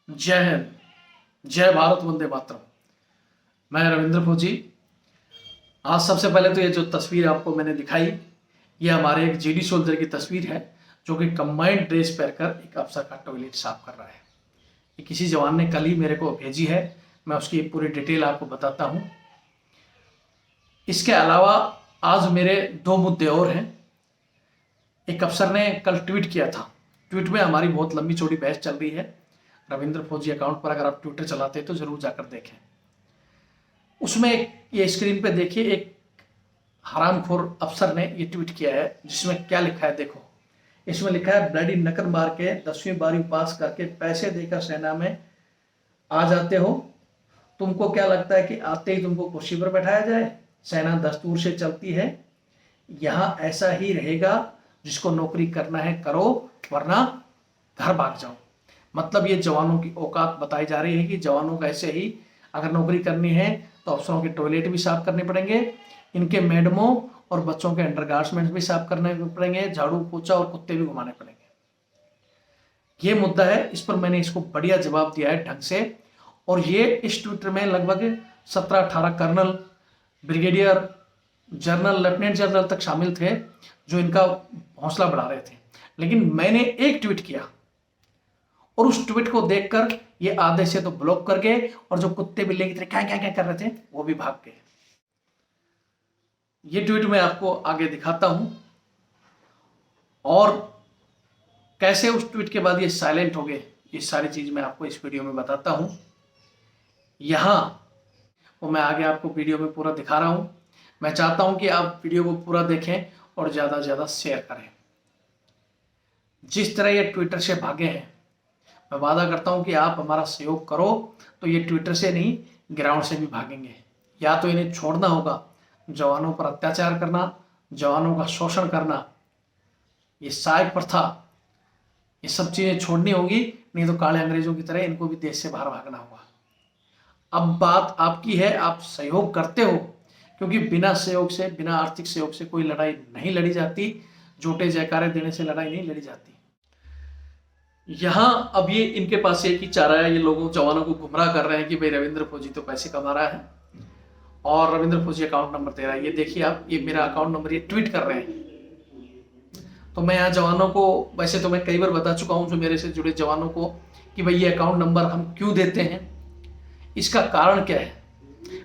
जय हिंद, जय भारत, वंदे मातरम। मैं रविंद्र फौजी। आज सबसे पहले तो ये जो तस्वीर आपको मैंने दिखाई, ये हमारे एक जीडी सोल्जर की तस्वीर है जो कि कंबाइंड ड्रेस पहनकर एक अफसर का टॉयलेट साफ कर रहा है। ये किसी जवान ने कल ही मेरे को भेजी है। मैं उसकी पूरी डिटेल आपको बताता हूँ। इसके अलावा आज मेरे दो मुद्दे और हैं। एक अफसर ने कल ट्वीट किया था। ट्वीट में हमारी बहुत लंबी चौड़ी बहस चल रही है। रविंद्र फौजी अकाउंट पर अगर आप ट्विटर चलाते हैं तो जरूर जाकर देखें। उसमें ये स्क्रीन पे देखिए, एक हरामखोर अफसर ने ये ट्वीट किया है जिसमें क्या लिखा है देखो। इसमें लिखा है, ब्लडी नकर मार के 10वीं 12वीं पास करके पैसे देकर सेना में आ जाते हो। तुमको क्या लगता है कि आते ही तुमको कुर्सी पर बैठाया जाए? सेना दस्तूर से चलती है। यहाँ ऐसा ही रहेगा। जिसको नौकरी करना है करो, वरना घर भाग जाओ। मतलब ये जवानों की औकात बताई जा रही है कि जवानों को ऐसे ही अगर नौकरी करनी है तो अफसरों के टॉयलेट भी साफ करने पड़ेंगे, इनके मैडमों और बच्चों के अंडरगार्मेंट्स भी साफ करने पड़ेंगे, झाड़ू पोछा और कुत्ते भी घुमाने पड़ेंगे। ये मुद्दा है। इस पर मैंने इसको बढ़िया जवाब दिया है ढंग से। और ये इस ट्विटर में लगभग 17-18 colonel, brigadier general, lieutenant general तक शामिल थे जो इनका हौसला बढ़ा रहे थे। लेकिन मैंने एक ट्वीट किया और उस ट्वीट को देखकर ये आधे से तो ब्लॉक कर गए और जो कुत्ते बिल्ली की तरह क्या क्या क्या कर रहे थे वो भी भाग गए। ये ट्वीट मैं आपको आगे दिखाता हूं और कैसे उस ट्वीट के बाद ये साइलेंट हो गए, ये सारी चीज मैं आपको इस वीडियो में बताता हूं। यहां वो मैं आगे आपको वीडियो में पूरा दिखा रहा हूं। मैं चाहता हूं कि आप वीडियो को पूरा देखें और ज्यादा से ज्यादा शेयर करें। जिस तरह ये ट्विटर से भागे हैं, मैं वादा करता हूं कि आप हमारा सहयोग करो तो ये ट्विटर से नहीं, ग्राउंड से भी भागेंगे। या तो इन्हें छोड़ना होगा, जवानों पर अत्याचार करना, जवानों का शोषण करना, ये सहायक प्रथा, ये सब चीजें छोड़नी होगी। नहीं तो काले अंग्रेजों की तरह इनको भी देश से बाहर भागना होगा। अब बात आपकी है, आप सहयोग करते हो, क्योंकि बिना सहयोग से, बिना आर्थिक सहयोग से कोई लड़ाई नहीं लड़ी जाती। झूठे जयकारे देने से लड़ाई नहीं लड़ी जाती। यहां अब ये इनके पास एक ही चारा है। ये लोगों जवानों को गुमराह कर रहे हैं कि भाई रविंद्र फौजी तो पैसे कमा रहा है और रविंद्र फौजी अकाउंट नंबर दे रहा है। ये देखिए आप, ये मेरा अकाउंट नंबर ये ट्वीट कर रहे हैं। तो मैं यहाँ जवानों को, वैसे तो मैं कई बार बता चुका हूँ जो मेरे से जुड़े जवानों को, कि भाई ये अकाउंट नंबर हम क्यों देते हैं, इसका कारण क्या है।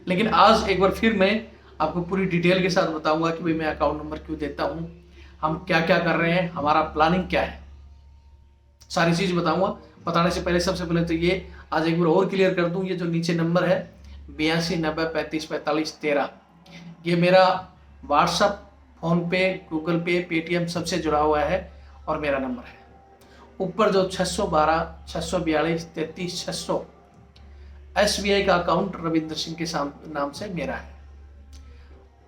लेकिन आज एक बार फिर मैं आपको पूरी डिटेल के साथ बताऊंगा कि भाई मैं अकाउंट नंबर क्यों देता हूँ, हम क्या क्या कर रहे हैं, हमारा प्लानिंग क्या है, सारी चीज बताऊंगा। बताने से पहले सबसे पहले तो ये आज एक बार और क्लियर कर दूं, ये जो नीचे नंबर है 8290354513, ये मेरा व्हाट्सअप, फोन पे, गूगल पे, पेटीएम सबसे जुड़ा हुआ है और मेरा नंबर है। ऊपर जो 612 642 33 600 SBI का अकाउंट रविंद्र सिंह के नाम से मेरा है।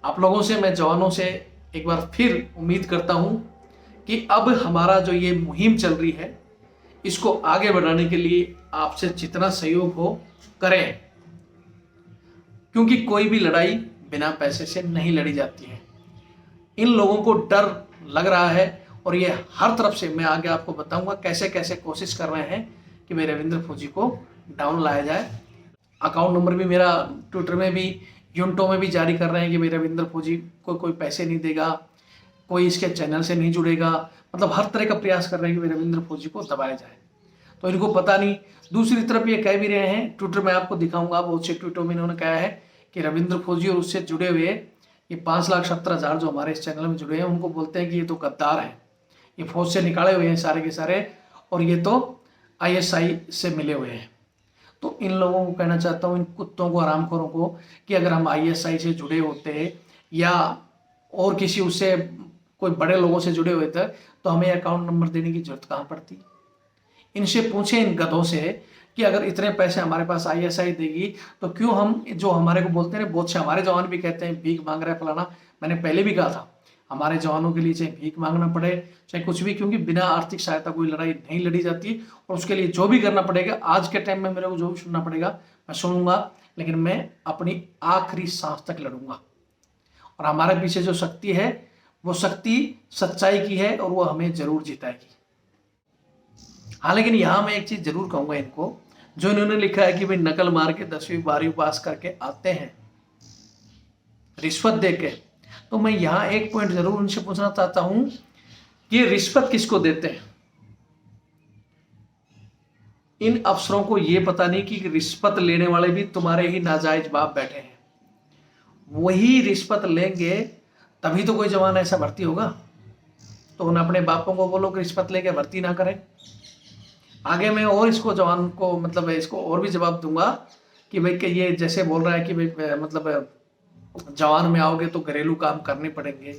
आप लोगों से, मैं जवानों से एक बार फिर उम्मीद करता हूं कि अब हमारा जो ये मुहिम चल रही है इसको आगे बढ़ाने के लिए आपसे जितना सहयोग हो करें, क्योंकि कोई भी लड़ाई बिना पैसे से नहीं लड़ी जाती है। इन लोगों को डर लग रहा है और ये हर तरफ से, मैं आगे आपको बताऊंगा कैसे कैसे कोशिश कर रहे हैं कि मेरे रविंद्र फौजी को डाउन लाया जाए। अकाउंट नंबर भी मेरा ट्विटर में भी, यूनिटों में भी जारी कर रहे हैं कि मेरे रविंद्र फौजी को कोई पैसे नहीं देगा, कोई इसके चैनल से नहीं जुड़ेगा। मतलब हर तरह का प्रयास कर रहे हैं कि मेरे रविंद्र फौजी को दबाया जाए। तो इनको पता नहीं। दूसरी तरफ ये कह भी रहे हैं, ट्विटर में आपको दिखाऊंगा, बहुत से ट्वीटों में इन्होंने कहा है कि रविंद्र फौजी और उससे जुड़े हुए ये 5,70,000 जो हमारे इस चैनल में जुड़े हैं उनको बोलते हैं कि ये तो गद्दार हैं, ये फौज से निकाले हुए हैं सारे के सारे, और ये तो ISI से मिले हुए हैं। तो इन लोगों को कहना चाहता हूँ, इन कुत्तों को, हरामखोरों को, कि अगर हम ISI से जुड़े होते या और किसी उससे कोई बड़े लोगों से जुड़े हुए थे तो हमें अकाउंट नंबर देने की जरूरत कहाँ पड़ती। इनसे पूछे, इन गधों से, कि अगर इतने पैसे हमारे पास ISI देगी तो क्यों हम, जो हमारे को बोलते हैं, बहुत से हमारे जवान भी कहते हैं भीख मांग रहे फलाना। मैंने पहले भी कहा था, हमारे जवानों के लिए चाहे भीख मांगना पड़े चाहे कुछ भी, क्योंकि बिना आर्थिक सहायता कोई लड़ाई नहीं लड़ी जाती। और उसके लिए जो भी करना पड़ेगा, आज के टाइम में मेरे को जो भी सुनना पड़ेगा मैं सुनूंगा, लेकिन मैं अपनी आखिरी सांस तक लड़ूंगा। और हमारे पीछे जो शक्ति है वो शक्ति सच्चाई की है और वो हमें जरूर जिताएगी। हाँ, लेकिन यहाँ मैं एक चीज जरूर कहूंगा इनको, जो इन्होंने लिखा है कि भाई नकल मार के 10वीं 12वीं पास करके आते हैं रिश्वत दे के, तो मैं यहाँ एक पॉइंट जरूर उनसे पूछना चाहता हूं कि रिश्वत किसको देते हैं। इन अफसरों को यह पता नहीं कि रिश्वत लेने वाले भी तुम्हारे ही नाजायज बाप बैठे हैं। वही रिश्वत लेंगे तभी तो कोई जवान ऐसा भर्ती होगा। तो उन अपने बापों को बोलो कि रिश्वत लेके भर्ती ना करें। आगे मैं और इसको जवान को मतलब इसको और भी जवाब दूंगा कि भाई कि ये जैसे बोल रहा है कि भाई मतलब जवान में आओगे तो घरेलू काम करने पड़ेंगे,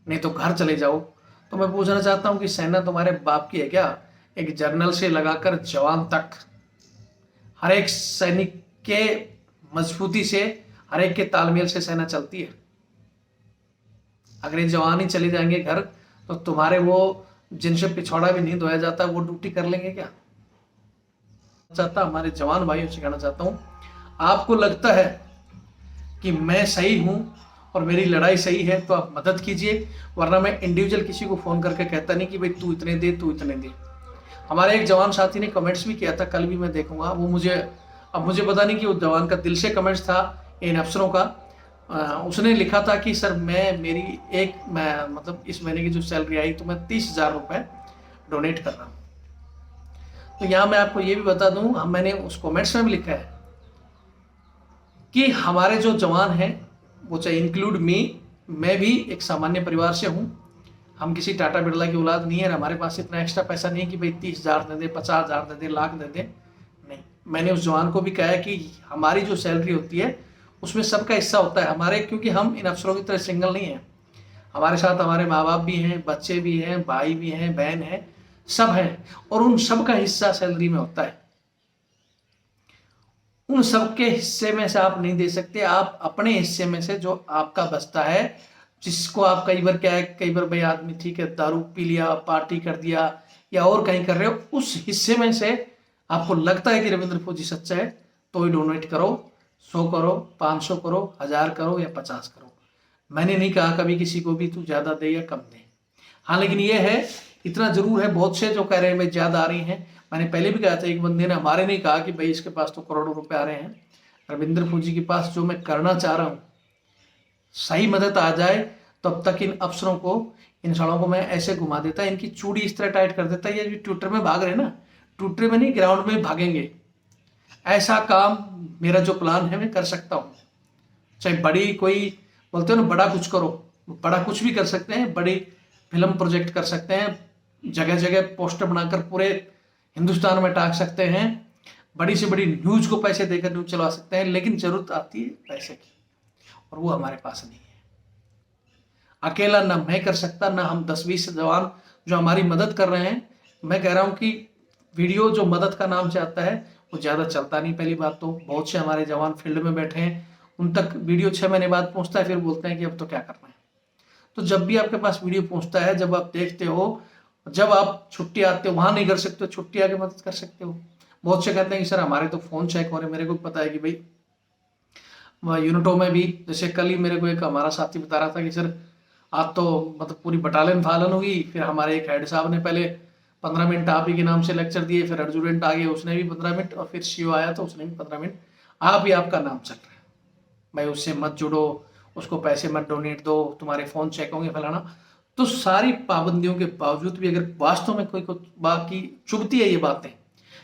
नहीं तो घर चले जाओ। तो मैं पूछना चाहता हूँ कि सेना तुम्हारे बाप की है क्या? एक जनरल से लगाकर जवान तक हर एक सैनिक के मजबूती से, हर एक के तालमेल से सेना चलती है। अगर ये जवान ही चले जाएंगे घर तो तुम्हारे वो जिनसे पिछौड़ा भी नहीं धोया जाता वो ड्यूटी कर लेंगे क्या? चाहता हमारे जवान भाइयों से कहना चाहता हूँ, आपको लगता है कि मैं सही हूं और मेरी लड़ाई सही है तो आप मदद कीजिए, वरना मैं इंडिविजुअल किसी को फोन करके कहता नहीं कि भाई तू इतने दे तू इतने दे। हमारे एक जवान साथी ने कमेंट्स भी किया था, कल भी मैं देखूंगा वो मुझे, अब मुझे पता नहीं कि वो जवान का दिल से कमेंट्स था इन अफसरों का। उसने लिखा था कि सर मैं मतलब इस महीने की जो सैलरी आई तो मैं 30,000 रुपये डोनेट कर रहा हूँ। तो यहाँ मैं आपको ये भी बता दूँ, मैंने उस कमेंट्स में भी लिखा है कि हमारे जो जवान हैं वो चाहे इंक्लूड मी, मैं भी एक सामान्य परिवार से हूँ। हम किसी टाटा बिरला की औलाद नहीं है, हमारे पास इतना एक्स्ट्रा पैसा नहीं है कि भाई 30,000 दे दे, 50,000 दे दे, लाख दे दे। नहीं, मैंने उस जवान को भी कहा है कि हमारी जो सैलरी होती है उसमें सबका हिस्सा होता है हमारे, क्योंकि हम इन अफसरों की तरह सिंगल नहीं हैं। हमारे साथ हमारे माँ बाप भी हैं, बच्चे भी हैं, भाई भी हैं, बहन हैं, सब हैं, और उन सब का हिस्सा सैलरी में होता है। उन सबके हिस्से में से आप नहीं दे सकते, आप अपने हिस्से में से जो आपका बचता है, जिसको आप कई बार क्या है, कई बार भाई आदमी ठीक है दारू पी लिया, पार्टी कर दिया या और कहीं कर रहे हो, उस हिस्से में से आपको लगता है कि रविंद्र फौजी सच्चा है तो ही डोनेट करो। 100 करो, 500 करो, 1000 करो या 50 करो। मैंने नहीं कहा कभी किसी को भी तू ज्यादा दे या कम दे। हाँ, लेकिन ये है, इतना जरूर है, बहुत से जो कह रहे हैं भाई ज्यादा आ रही हैं। मैंने पहले भी कहा था, एक बंदे ने हमारे नहीं कहा कि भाई इसके पास तो करोड़ों रुपए आ रहे हैं। रविंद्र फौजी के पास जो मैं करना चाह रहा हूँ, सही मदद आ जाए तब तक इन अफसरों को, इन सालों को मैं ऐसे घुमा देता, इनकी चूड़ी इस तरह टाइट कर देता, ये जो ट्विटर में भाग रहे हैं ना, ट्विटर में नहीं ग्राउंड में भागेंगे। ऐसा काम मेरा जो प्लान है मैं कर सकता हूँ। चाहे बड़ी कोई बोलते हो ना बड़ा कुछ करो, बड़ा कुछ भी कर सकते हैं, बड़ी फिल्म प्रोजेक्ट कर सकते हैं, जगह जगह पोस्टर बनाकर पूरे हिंदुस्तान में टांग सकते हैं, बड़ी से बड़ी न्यूज को पैसे देकर न्यूज चला सकते हैं, लेकिन जरूरत आती है पैसे की, और वो हमारे पास नहीं है। अकेला ना मैं कर सकता, ना हम 10-20 जवान जो हमारी मदद कर रहे हैं। मैं कह रहा हूं कि वीडियो जो मदद का नाम से आता है वो ज्यादा चलता नहीं। पहली बात तो बहुत से हमारे जवान फील्ड में बैठे हैं, उन तक वीडियो 6 महीने बाद पहुंचता है, फिर बोलते हैं कि अब तो क्या करना है। तो जब भी आपके पास वीडियो पहुंचता है, जब आप देखते हो, जब आप छुट्टी आते हो, वहां नहीं कर सकते हो, छुट्टी आके मदद कर सकते हो। बहुत से कहते हैं कि सर हमारे तो फोन चेक हो रहे। मेरे को पता है कि भाई यूनिटों में भी, जैसे कल ही मेरे को एक हमारा साथी बता रहा था कि सर आज तो मतलब पूरी बटालियन फालन हुई। फिर हमारे एक हेड साहब ने पहले 15 मिनट आप ही के नाम से लेक्चर दिए, फिर एडजुटेंट आ गए उसने भी 15 मिनट, और फिर सीओ आया तो उसने भी 15 मिनट। आप ही आपका नाम चल रहा है, भाई उससे मत जुड़ो, उसको पैसे मत डोनेट दो, तुम्हारे फोन चेक होंगे फलाना। तो सारी पाबंदियों के बावजूद भी अगर वास्तव में कोई बाकी चुभती है ये बातें,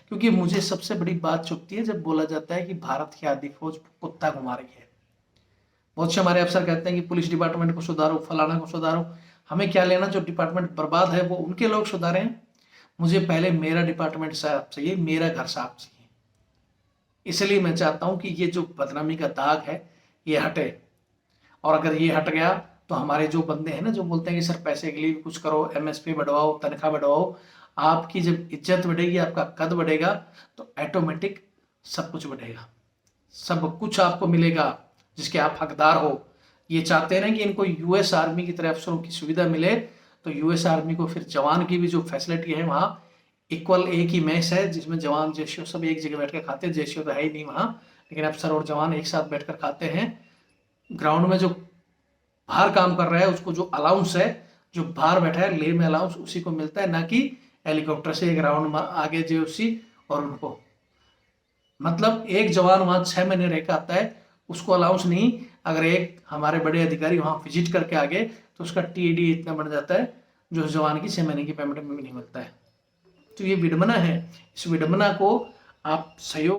क्योंकि मुझे सबसे बड़ी बात चुभती है जब बोला जाता है कि भारत की आधी फौज कुत्ता घुमा रही है। बहुत से हमारे अफसर कहते हैं कि पुलिस डिपार्टमेंट को सुधारो, फलाना को सुधारो। हमें क्या लेना, जो डिपार्टमेंट बर्बाद है वो उनके लोग सुधारे हैं। मुझे पहले मेरा डिपार्टमेंट साफ चाहिए, मेरा घर साफ चाहिए। इसलिए मैं चाहता हूं कि ये जो बदनामी का दाग है ये हटे, और अगर ये हट गया तो हमारे जो बंदे हैं ना, जो बोलते हैं कि सर पैसे के लिए भी कुछ करो, एमएसपी बढ़वाओ, तनख्वाह बढ़वाओ, आपकी जब इज्जत बढ़ेगी, आपका कद बढ़ेगा, तो ऑटोमेटिक सब कुछ बढ़ेगा, सब कुछ आपको मिलेगा जिसके आप हकदार हो। ये चाहते हैं ना कि इनको यूएस आर्मी की तरह अफसरों की सुविधा मिले, तो यूएस आर्मी को फिर जवान की भी जो फैसिलिटी है वहाँ इक्वल, एक ही मैस है जिसमें जवान जेसीओ सब एक जगह बैठकर खाते हैं। जेसीओ तो है ही नहीं वहाँ, लेकिन अफसर और जवान एक साथ बैठकर खाते हैं। ग्राउंड में जो बाहर काम कर रहा है उसको जो अलाउंस है, जो बाहर बैठा है लेह में अलाउंस, उसी को मिलता है, ना कि हेलीकॉप्टर से ग्राउंड में आगे जेओसी और उनको। मतलब एक जवान वहाँ 6 महीने रह के आता है, उसको अलाउंस नहीं। अगर एक हमारे बड़े अधिकारी वहाँ विजिट करके आ गए तो उसका TAD इतना बढ़ जाता है जो उस जवान की 6 महीने की पेमेंट में भी नहीं मिलता है। तो ये विडंबना है, इस विडंबना को आप सहयोग